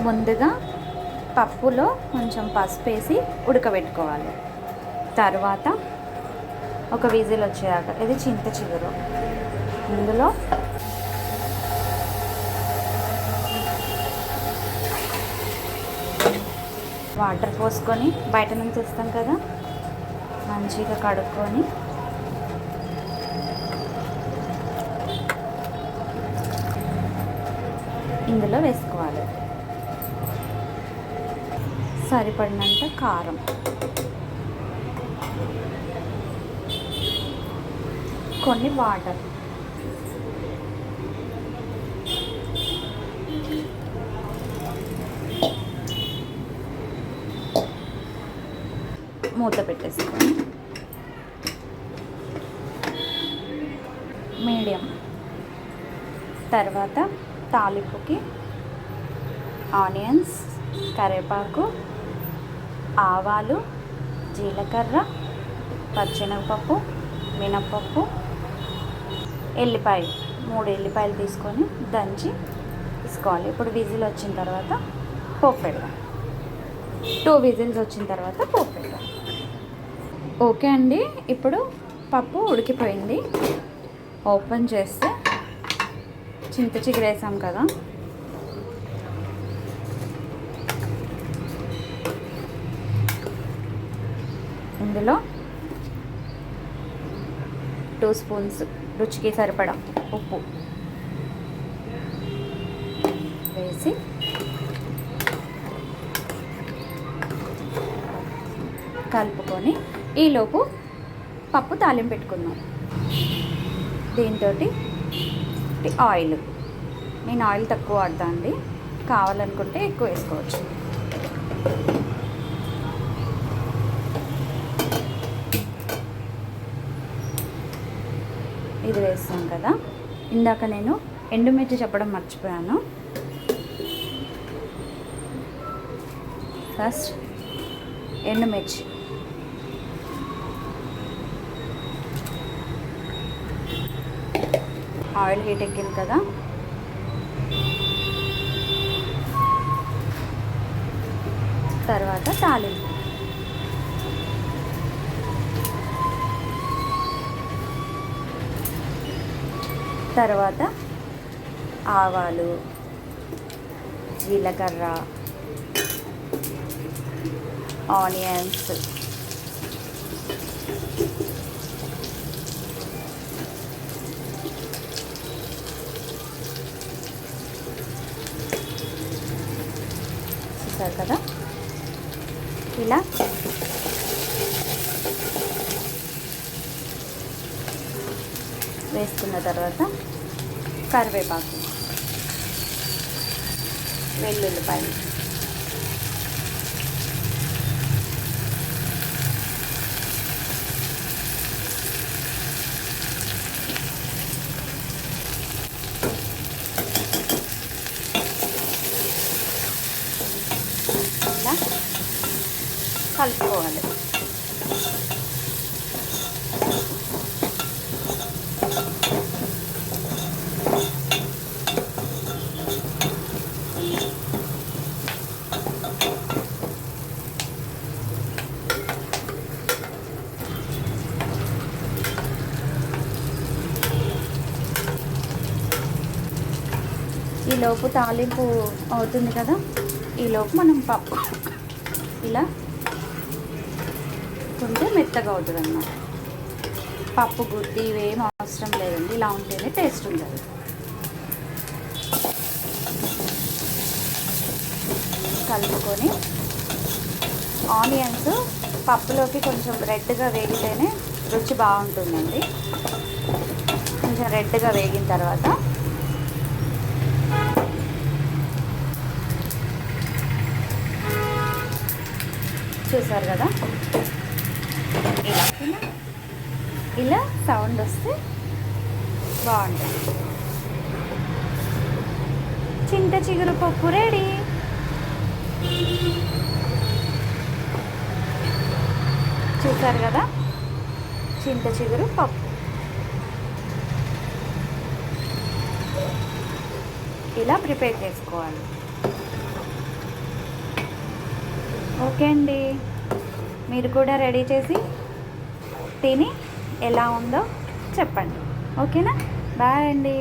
ముందుగా పప్పులో కొంచెం పసుపు వేసి ఉడకబెట్టుకోవాలి. తర్వాత ఒక విజిల్ వచ్చేదాకా, ఇది చింత చిగురు, ఇందులో వాటర్ పోసుకొని బయట నుంచి తెస్తాం కదా, మంచిగా కడుక్కొని ఇందులో వేసుకోవాలి. సరిపడినంత కారం, కొన్ని వాటర్, మూత పెట్టేసుకొని మీడియం. తర్వాత తాలింపుకి ఆనియన్స్, కరివేపాకు, ఆవాలు, జీలకర్ర, పచ్చెనగపప్పు, మినప్పప్పు, ఎల్లిపాయ, 3 ఎల్లిపాయలు తీసుకొని దంచి తీసుకోవాలి. ఇప్పుడు విజిల్ వచ్చిన తర్వాత పోపు పెడదాం. 2 విజిల్స్ వచ్చిన తర్వాత పోపు పెడదాం. ఓకే అండి, ఇప్పుడు పప్పు ఉడికిపోయింది. ఓపెన్ చేస్తే చింత చిగురు వేసాం కదా, ఇందులో 2 స్పూన్స్ రుచికి సరిపడా ఉప్పు వేసి కలుపుకొని ఈలోపు పప్పు తాలింపు పెట్టుకుందాం. దీంతో ఆయిల్, నేను ఆయిల్ తక్కువ వాడతా అండి, కావాలనుకుంటే ఎక్కువ వేసుకోవచ్చు. ఇది వేస్తాం కదా. ఇందాక నేను ఎండుమిర్చి చెప్పడం మర్చిపోయాను. ఫస్ట్ ఎండుమిర్చి, ఆయిల్ హీట్ ఎక్కింది కదా, తర్వాత తాలింపు, తర్వాత ఆవాలు, జీలకర్ర, ఆనియన్స్, చూసారు కదా, ఇలా వేసుకున్న తర్వాత కరివేపాకు, వెల్లుల్లిపాయలు, ఇలా కలుపుకోవాలి. ఈలోపు తాలింపు అవుతుంది కదా, ఈలోపు మనం పప్పు ఇలా కొంటే మెత్తగా అవుతుంది అన్నమాట. పప్పు గుడ్డి ఇవేం అవసరం లేదండి, ఇలా ఉంటేనే టేస్ట్ ఉంటుంది. కలుపుకొని ఆనియన్స్ పప్పులోకి కొంచెం రెడ్గా వేగితేనే రుచి బాగుంటుందండి. కొంచెం రెడ్గా వేగిన తర్వాత చూసారు కదా, ఇలా సౌండ్ వస్తే బాగుంటుంది. చింత చిగురు పప్పు రెడీ. చూసారు కదా, చింత చిగురు పప్పు ఇలా ప్రిపేర్ చేసుకోవాలి. ఓకే అండి, మీరు కూడా రెడీ చేసి తిని ఎలా ఉందో చెప్పండి. ఓకేనా? బాయ్ అండి.